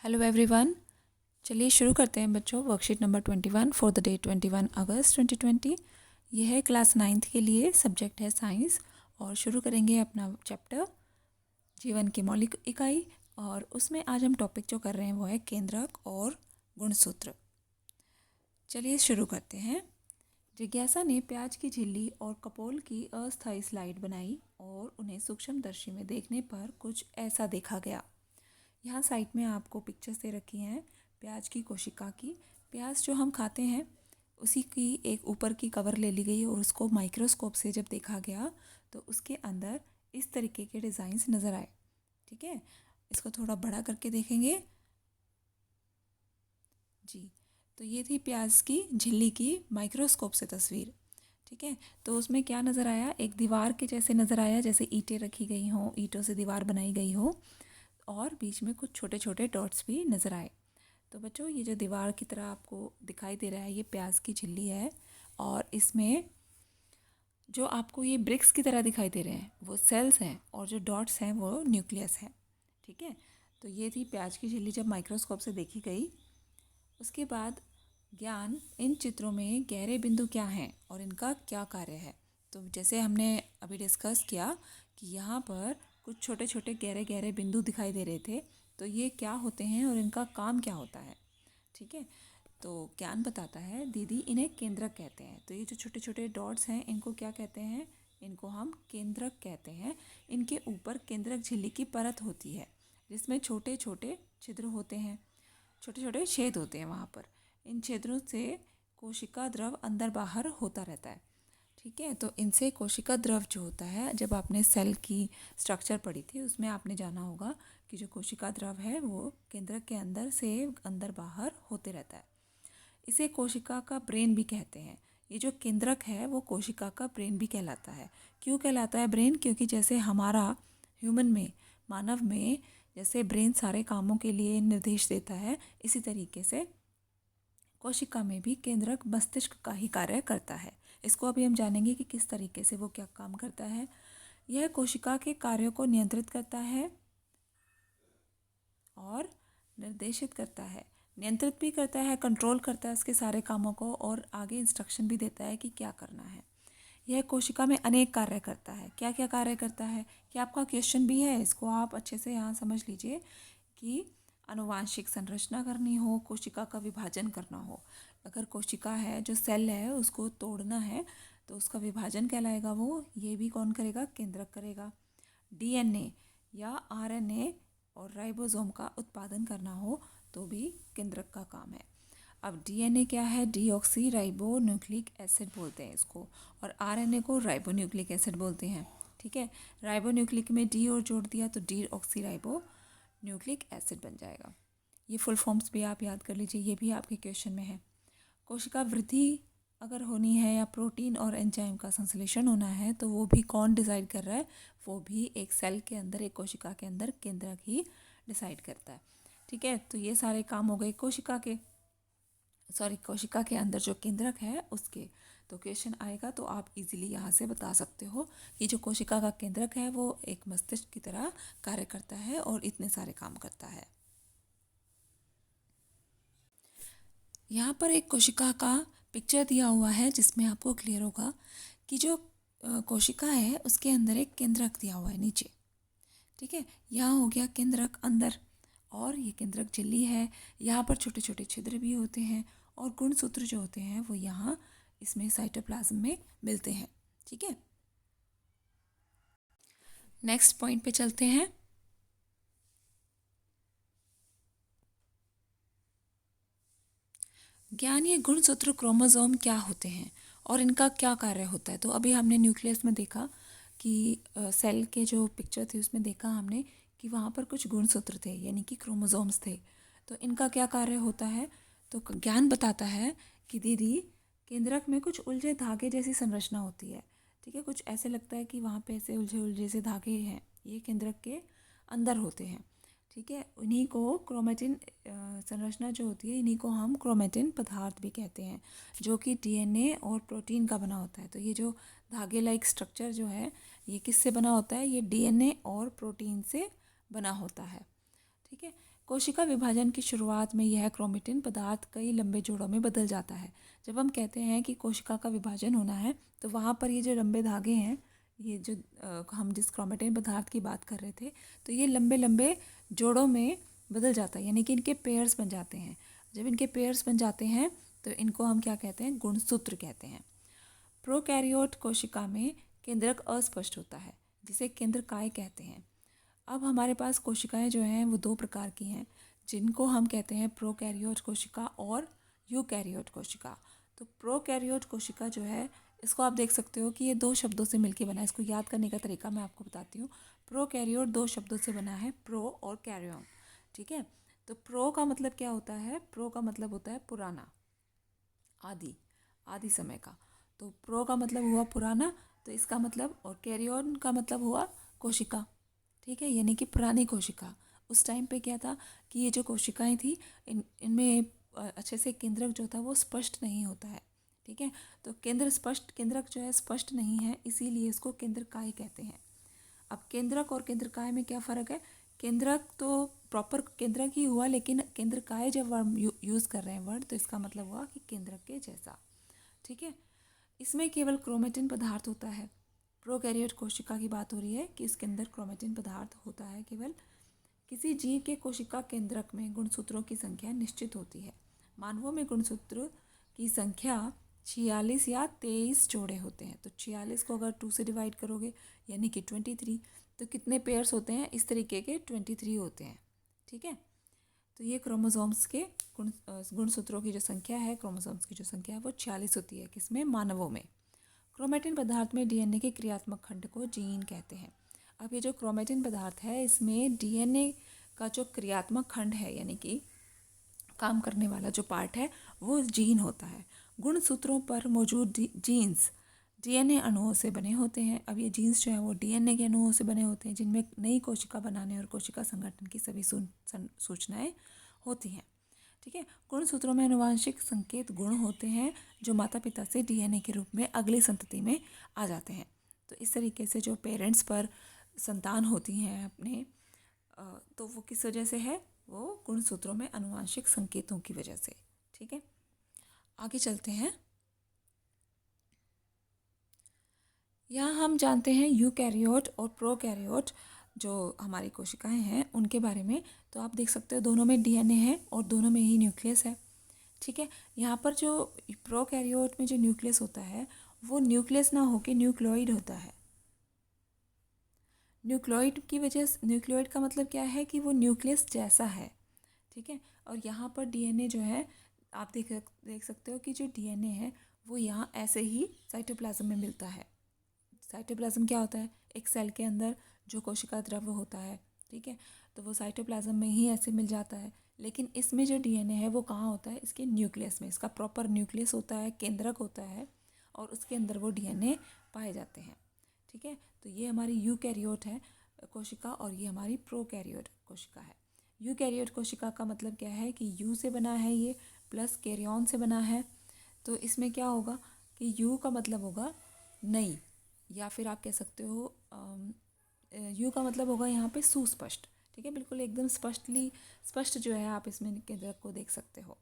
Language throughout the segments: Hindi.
Hello everyone. चलिए शुरू करते हैं बच्चों। Worksheet number 21 for the day 21 अगस्त 2020। यह है क्लास 9th के लिए, सब्जेक्ट है साइंस और शुरू करेंगे अपना चैप्टर जीवन की मौलिक इकाई। और उसमें आज हम टॉपिक जो कर रहे हैं वो है केंद्रक और गुणसूत्र। चलिए शुरू करते हैं। जिज्ञासा ने प्याज की झिल्ली और कपोल की अस्थायी स्लाइड बनाई और उन्हें सूक्ष्मदर्शी में देखने पर कुछ ऐसा देखा गया। यहाँ साइड में आपको पिक्चर्स दे रखी हैं प्याज की कोशिका की। प्याज जो हम खाते हैं उसी की एक ऊपर की कवर ले ली गई और उसको माइक्रोस्कोप से जब देखा गया तो उसके अंदर इस तरीके के डिज़ाइंस नज़र आए। ठीक है, इसको थोड़ा बड़ा करके देखेंगे जी। तो ये थी प्याज की झिल्ली की माइक्रोस्कोप से तस्वीर। ठीक है, तो उसमें क्या नज़र आया, एक दीवार के जैसे नज़र आया, जैसे ईंटें रखी गई हों, ईंटों से दीवार बनाई गई हो और बीच में कुछ छोटे छोटे डॉट्स भी नज़र आए। तो बच्चों ये जो दीवार की तरह आपको दिखाई दे रहा है ये प्याज की झिल्ली है और इसमें जो आपको ये ब्रिक्स की तरह दिखाई दे रहे हैं वो सेल्स हैं और जो डॉट्स हैं वो न्यूक्लियस हैं। ठीक है, तो ये थी प्याज की झिल्ली जब माइक्रोस्कोप से देखी गई। उसके बाद ज्ञान इन चित्रों में गहरे बिंदु क्या हैं और इनका क्या कार्य है। तो जैसे हमने अभी डिस्कस किया कि यहाँ पर कुछ छोटे छोटे गहरे गहरे बिंदु दिखाई दे रहे थे, तो ये क्या होते हैं और इनका काम क्या होता है। ठीक है, तो ज्ञान बताता है दीदी इन्हें केंद्रक कहते हैं। तो ये जो छोटे छोटे डॉट्स हैं इनको क्या कहते हैं, इनको हम केंद्रक कहते हैं। इनके ऊपर केंद्रक झिल्ली की परत होती है जिसमें छोटे छोटे छिद्र होते हैं, छोटे छोटे छेद होते हैं वहाँ पर। इन छेदों से कोशिका द्रव अंदर बाहर होता रहता है। ठीक है, तो इनसे कोशिका द्रव जो होता है, जब आपने सेल की स्ट्रक्चर पढ़ी थी उसमें आपने जाना होगा कि जो कोशिका द्रव है वो केंद्रक के अंदर से अंदर बाहर होते रहता है। इसे कोशिका का ब्रेन भी कहते हैं। ये जो केंद्रक है वो कोशिका का ब्रेन भी कहलाता है। क्यों कहलाता है ब्रेन? क्योंकि जैसे हमारा ह्यूमन में, मानव में जैसे ब्रेन सारे कामों के लिए निर्देश देता है, इसी तरीके से कोशिका में भी केंद्रक मस्तिष्क का ही कार्य करता है। इसको अभी हम जानेंगे कि किस तरीके से वो क्या काम करता है। यह कोशिका के कार्यों को नियंत्रित करता है और निर्देशित करता है, नियंत्रित भी करता है, कंट्रोल करता है उसके सारे कामों को और आगे इंस्ट्रक्शन भी देता है कि क्या करना है। यह कोशिका में अनेक कार्य करता है। क्या क्या कार्य करता है, क्या आपका क्वेश्चन भी है, इसको आप अच्छे से यहाँ समझ लीजिए कि आनुवांशिक संरचना करनी हो, कोशिका का विभाजन करना हो। अगर कोशिका है, जो सेल है उसको तोड़ना है तो उसका विभाजन कहलाएगा वो, ये भी कौन करेगा, केंद्रक करेगा। डीएनए या आरएनए और राइबोसोम का उत्पादन करना हो तो भी केंद्रक का काम है। अब डीएनए क्या है, डीऑक्सी राइबो न्यूक्लिक एसिड बोलते हैं इसको, और आरएनए को राइबो न्यूक्लिक एसिड बोलते हैं। ठीक है, राइबो न्यूक्लिक में डी और जोड़ दिया तो D oxy ribo nucleic acid बन जाएगा। ये फुल फॉर्म्स भी आप याद कर लीजिए, ये भी आपके क्वेश्चन में है। कोशिका वृद्धि अगर होनी है या प्रोटीन और एंजाइम का संश्लेषण होना है तो वो भी कौन डिसाइड कर रहा है, वो भी एक सेल के अंदर, एक कोशिका के अंदर केंद्रक ही डिसाइड करता है। ठीक है, तो ये सारे काम हो गए कोशिका के, कोशिका के अंदर जो केंद्रक है उसके। तो क्वेश्चन आएगा तो आप इजीली यहाँ से बता सकते हो कि जो कोशिका का केंद्रक है वो एक मस्तिष्क की तरह कार्य करता है और इतने सारे काम करता है। यहाँ पर एक कोशिका का पिक्चर दिया हुआ है जिसमें आपको क्लियर होगा कि जो कोशिका है उसके अंदर एक केंद्रक दिया हुआ है नीचे। ठीक है, यहाँ हो गया केंद्रक अंदर और ये केंद्रक झिल्ली है। यहाँ पर छोटे छोटे छिद्र भी होते हैं और गुणसूत्र जो होते हैं वो यहाँ इसमें साइटोप्लाज्म में मिलते हैं। ठीक है, नेक्स्ट पॉइंट पे चलते हैं। ज्ञान ये गुणसूत्र क्रोमोसोम क्या होते हैं और इनका क्या कार्य होता है। तो अभी हमने न्यूक्लियस में देखा कि सेल के जो पिक्चर थी उसमें देखा हमने कि वहाँ पर कुछ गुणसूत्र थे यानी कि क्रोमोसोम्स थे। तो इनका क्या कार्य होता है, तो ज्ञान बताता है कि दीदी केंद्रक में कुछ उलझे धागे जैसी संरचना होती है। ठीक है, कुछ ऐसे लगता है कि वहाँ पे ऐसे उलझे उलझे से धागे हैं, ये केंद्रक के अंदर होते हैं। ठीक है, इन्हीं को क्रोमेटिन संरचना जो होती है, इन्हीं को हम क्रोमेटिन पदार्थ भी कहते हैं जो कि डीएनए और प्रोटीन का बना होता है। तो ये जो धागे लाइक स्ट्रक्चर जो है ये किससे बना होता है, ये डीएनए और प्रोटीन से बना होता है। ठीक है, कोशिका विभाजन की शुरुआत में यह क्रोमेटिन पदार्थ कई लंबे जोड़ों में बदल जाता है। जब हम कहते हैं कि कोशिका का विभाजन होना है तो वहाँ पर ये जो लंबे धागे हैं, ये जो हम जिस क्रोमेटिन पदार्थ की बात कर रहे थे, तो ये लंबे लंबे जोड़ों में बदल जाता है, यानी कि इनके पेयर्स बन जाते हैं। जब इनके पेयर्स बन जाते हैं तो इनको हम क्या कहते हैं? गुणसूत्र कहते हैं। प्रोकैरियोट कोशिका में केंद्रक अस्पष्ट होता है, जिसे केंद्रकाय कहते हैं। अब हमारे पास कोशिकाएं जो हैं वो दो प्रकार की हैं, जिनको हम कहते हैं प्रोकैरियोट कोशिका और यूकैरियोट कोशिका। तो प्रोकैरियोट कोशिका जो है, इसको आप देख सकते हो कि ये दो शब्दों से मिलके बना है। इसको याद करने का तरीका मैं आपको बताती हूँ। प्रोकैरियोट दो शब्दों से बना है, प्रो और कैरियोन। ठीक है, तो प्रो का मतलब क्या होता है? प्रो का मतलब होता है पुराना, आदि, आदि समय का। तो प्रो का मतलब हुआ पुराना, तो इसका मतलब, और कैरियोन का मतलब हुआ कोशिका। ठीक है, यानी कि पुरानी कोशिका। उस टाइम पे क्या था कि ये जो कोशिकाएं थी, इनमें अच्छे से केंद्रक जो था वो स्पष्ट नहीं होता है। ठीक है, तो केंद्रक जो है स्पष्ट नहीं है, इसीलिए इसको केंद्रकाय कहते हैं। अब केंद्रक और केंद्रकाय में क्या फ़र्क है? केंद्रक तो प्रॉपर केंद्रक ही हुआ, लेकिन केंद्रकाय जब वर्ड यूज़ कर रहे हैं वर्ड, तो इसका मतलब हुआ कि केंद्रक के जैसा। ठीक है, इसमें केवल क्रोमेटिन पदार्थ होता है। प्रोकैरियोट कोशिका की बात हो रही है कि इसके अंदर क्रोमेटिन पदार्थ होता है केवल। किसी जीव के कोशिका केंद्रक में गुणसूत्रों की संख्या निश्चित होती है। मानवों में गुणसूत्र की संख्या 46 या 23 जोड़े होते हैं। तो 46 को अगर 2 से डिवाइड करोगे यानी कि 23, तो कितने पेयर्स होते हैं? इस तरीके के 23 होते हैं। ठीक है, तो ये क्रोमोसोम्स के गुणसूत्रों की जो संख्या है, क्रोमोसोम्स की जो संख्या है वो 46 होती है। किसमें? मानवों में। क्रोमेटिन पदार्थ में डीएनए के क्रियात्मक खंड को जीन कहते हैं। अब ये जो क्रोमेटिन पदार्थ है, इसमें डीएनए का जो क्रियात्मक खंड है, यानी कि काम करने वाला जो पार्ट है, वो जीन होता है। गुणसूत्रों पर मौजूद जीन्स डीएनए अणुओं से बने होते हैं। अब ये जीन्स जो है वो डीएनए के अणुओं से बने होते हैं, जिनमें नई कोशिका बनाने और कोशिका संगठन की सभी सूचनाएं होती हैं। ठीक है, गुणसूत्रों में आनुवांशिक संकेत गुण होते हैं, जो माता पिता से डीएनए के रूप में अगली संतति में आ जाते हैं। तो इस तरीके से जो पेरेंट्स पर संतान होती हैं अपने, तो वो किस वजह से है? वो गुणसूत्रों में आनुवांशिक संकेतों की वजह से। ठीक है, आगे चलते हैं। यहाँ हम जानते हैं यूकैरियोट और प्रोकैरियोट जो हमारी कोशिकाएं हैं उनके बारे में। तो आप देख सकते हो दोनों में डीएनए है और दोनों में ही न्यूक्लियस है। ठीक है, यहाँ पर जो प्रोकैरियोट में जो न्यूक्लियस होता है, वो न्यूक्लियस ना होके न्यूक्लियोइड होता है। न्यूक्लियोइड की वजह से, न्यूक्लियोइड का मतलब क्या है कि वो न्यूक्लियस जैसा है। ठीक है, और यहाँ पर डीएनए जो है, आप देख सकते हो कि जो डीएनए है वो यहाँ ऐसे ही साइटोप्लाज्म में मिलता है। साइटोप्लाज्म क्या होता है? एक सेल के अंदर जो कोशिका द्रव्य होता है। ठीक है, तो वो साइटोप्लाज्म में ही ऐसे मिल जाता है। लेकिन इसमें जो डीएनए है वो कहाँ होता है? इसके न्यूक्लियस में। इसका प्रॉपर न्यूक्लियस होता है, केंद्रक होता है, और उसके अंदर वो डीएनए पाए जाते हैं। ठीक है, तो ये हमारी यूकैरियोट है कोशिका, और ये हमारी प्रोकैरियोट कोशिका है। यूकैरियोट कोशिका का मतलब क्या है कि यू से बना है ये, प्लस कैरियन से बना है। तो इसमें क्या होगा कि यू का मतलब होगा नई, या फिर आप कह सकते हो यू का मतलब होगा यहाँ पे सुस्पष्ट। ठीक है, बिल्कुल एकदम स्पष्ट जो है, आप इसमें केंद्रक को देख सकते हो।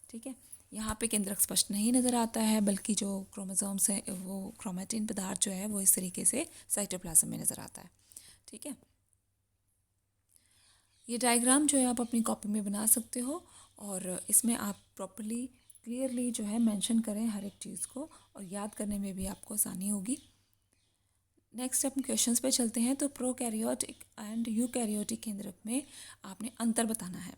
ठीक है, यहाँ पे केंद्रक स्पष्ट नहीं नज़र आता है, बल्कि जो क्रोमोसोम्स है, वो क्रोमेटिन पदार्थ जो है वो इस तरीके से साइटोप्लाज्म में नज़र आता है। ठीक है, ये डायग्राम जो है आप अपनी कॉपी में बना सकते हो, और इसमें आप प्रॉपरली क्लियरली जो है मेंशन करें हर एक चीज़ को, और याद करने में भी आपको आसानी होगी। नेक्स्ट अपन क्वेश्चंस पे चलते हैं। तो प्रोकैरियोटिक एंड यूकैरियोटिक केंद्रक में आपने अंतर बताना है।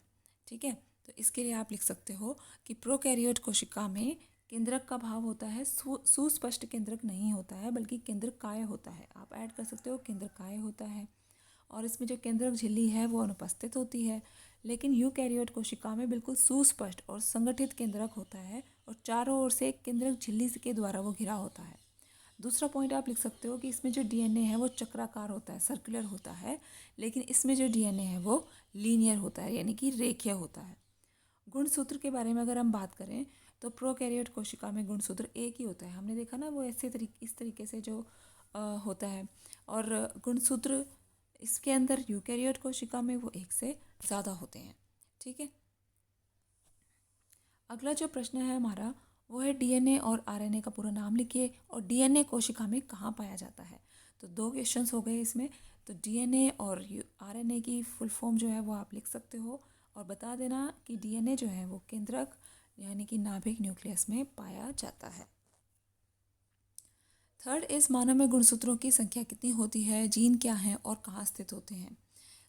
ठीक है, तो इसके लिए आप लिख सकते हो कि प्रोकैरियोट कोशिका में केंद्रक का भाव होता है, सुस्पष्ट केंद्रक नहीं होता है, बल्कि केंद्रकाय होता है। आप ऐड कर सकते हो केंद्रकाय होता है, और इसमें जो केंद्रक झिल्ली है वो अनुपस्थित होती है। लेकिन यूकैरियोट कोशिका में बिल्कुल सुस्पष्ट और संगठित केंद्रक होता है, और चारों ओर से केंद्रक झिल्ली के द्वारा वो घिरा होता है। दूसरा पॉइंट आप लिख सकते हो कि इसमें जो डीएनए है वो चक्राकार होता है, सर्कुलर होता है, लेकिन इसमें जो डीएनए है वो लीनियर होता है, यानी कि रेखीय होता है। गुणसूत्र के बारे में अगर हम बात करें तो प्रोकैरियोट कोशिका में गुणसूत्र एक ही होता है। हमने देखा ना, वो इस तरीके से जो होता है, और गुणसूत्र इसके अंदर यूकैरियोट कोशिका में वो एक से ज़्यादा होते हैं। ठीक है। अगला जो प्रश्न है हमारा वो है डीएनए और आरएनए का पूरा नाम लिखिए और डीएनए कोशिका में कहाँ पाया जाता है। तो 2 क्वेश्चंस हो गए इसमें। तो डीएनए और आरएनए की फुल फॉर्म जो है वो आप लिख सकते हो और बता देना कि डीएनए जो है वो केंद्रक यानी कि नाभिक न्यूक्लियस में पाया जाता है। थर्ड इस मानव में गुणसूत्रों की संख्या कितनी होती है, जीन क्या हैं और कहाँ स्थित होते हैं।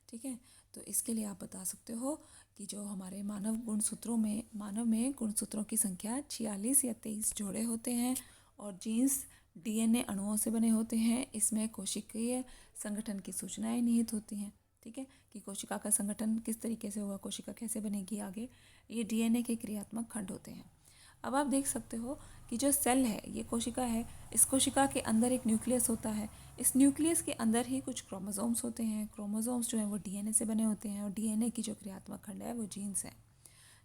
ठीक है, तो इसके लिए आप बता सकते हो कि जो हमारे मानव में गुणसूत्रों की संख्या 46 या 23 जोड़े होते हैं और जीन्स डीएनए अणुओं से बने होते हैं। इसमें कोशिकीय संगठन की सूचनाएं निहित होती हैं। ठीक है, कि कोशिका का संगठन किस तरीके से होगा, कोशिका कैसे बनेगी आगे, ये डीएनए के क्रियात्मक खंड होते हैं। अब आप देख सकते हो कि जो सेल है ये कोशिका है, इस कोशिका के अंदर एक न्यूक्लियस होता है। इस न्यूक्लियस के अंदर ही कुछ क्रोमोसोम्स होते हैं। क्रोमोसोम्स जो हैं वो डीएनए से बने होते हैं और डीएनए की जो क्रियात्मक खंड है वो जीन्स है।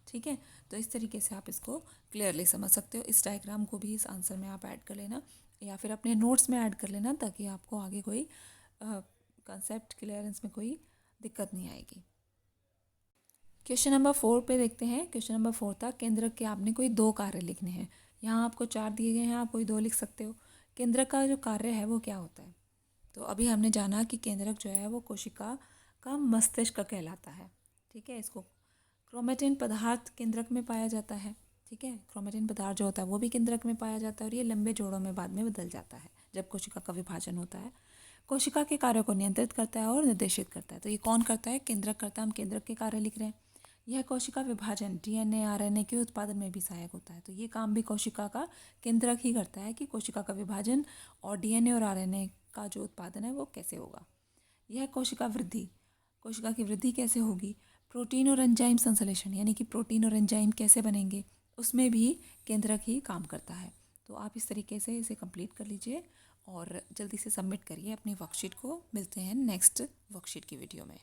ठीक है, तो इस तरीके से आप इसको क्लियरली समझ सकते हो। इस डायग्राम को भी इस आंसर में आप ऐड कर लेना या फिर अपने नोट्स में ऐड कर लेना ताकि आपको आगे कोई कंसेप्ट क्लियरेंस में कोई दिक्कत नहीं आएगी। क्वेश्चन नंबर 4 पे देखते हैं। क्वेश्चन नंबर 4 था केंद्रक के आपने कोई 2 कार्य लिखने हैं। यहाँ आपको 4 दिए गए हैं, आप कोई 2 लिख सकते हो। केंद्रक का जो कार्य है वो क्या होता है। तो अभी हमने जाना कि केंद्रक जो है वो कोशिका का मस्तिष्क कहलाता है। ठीक है, इसको क्रोमेटिन पदार्थ केंद्रक में पाया जाता है। ठीक है, क्रोमेटिन पदार्थ जो होता है वो भी केंद्रक में पाया जाता है और ये लंबे जोड़ों में बाद में बदल जाता है जब कोशिका का विभाजन होता है। कोशिका के कार्यों को नियंत्रित करता है और निर्देशित करता है। तो ये कौन करता है, केंद्रक करता है। हम केंद्रक के कार्य लिख रहे हैं। यह कोशिका विभाजन डीएनए आरएनए के उत्पादन में भी सहायक होता है। तो ये काम भी कोशिका का केंद्रक ही करता है कि कोशिका का विभाजन और डीएनए और आरएनए का जो उत्पादन है वो कैसे होगा। यह कोशिका वृद्धि, कोशिका की वृद्धि कैसे होगी, प्रोटीन और एंजाइम संश्लेषण यानी कि प्रोटीन और एंजाइम कैसे बनेंगे, उसमें भी केंद्रक ही काम करता है। तो आप इस तरीके से इसे कंप्लीट कर लीजिए और जल्दी से सबमिट करिए अपनी वर्कशीट को। मिलते हैं नेक्स्ट वर्कशीट की वीडियो में।